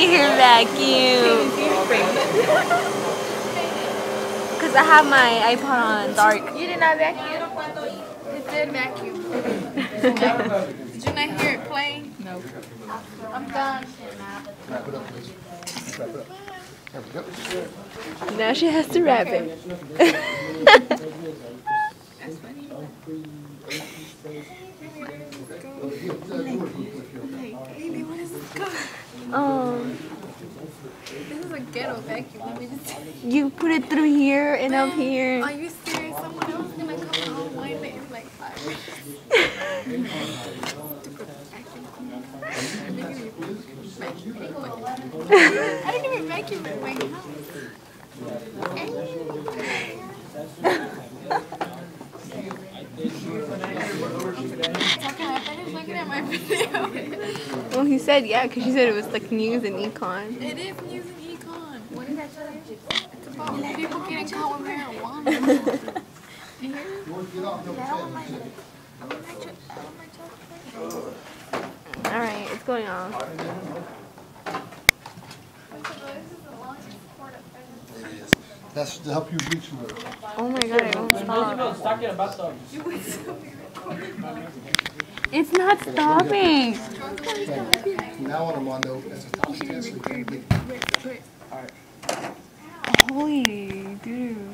at her vacuum. Because I have my iPod on dark. You did not vacuum? It did vacuum. Did you not hear it playing? No. I'm done. Wrap it up, please. Wrap it up. There we go. Now she has to wrap it. That's funny. Baby, what is this called? This is a ghetto vacuum. Let me just You put it through here and up here. Are you serious? Someone else is gonna come and unwind it in like 5 minutes. I didn't even vacuum in my house. So can I finish looking at my video? Well, he said yeah, because she said it was like news and econ. It is news and econ. What is that? It's about people getting caught with marijuana. You hear? Alright, it's going on. That's to help you reach more. Oh my god, it won't stop. It's not stopping. From now on, Armando, as a top test, so you can get. Holy dude.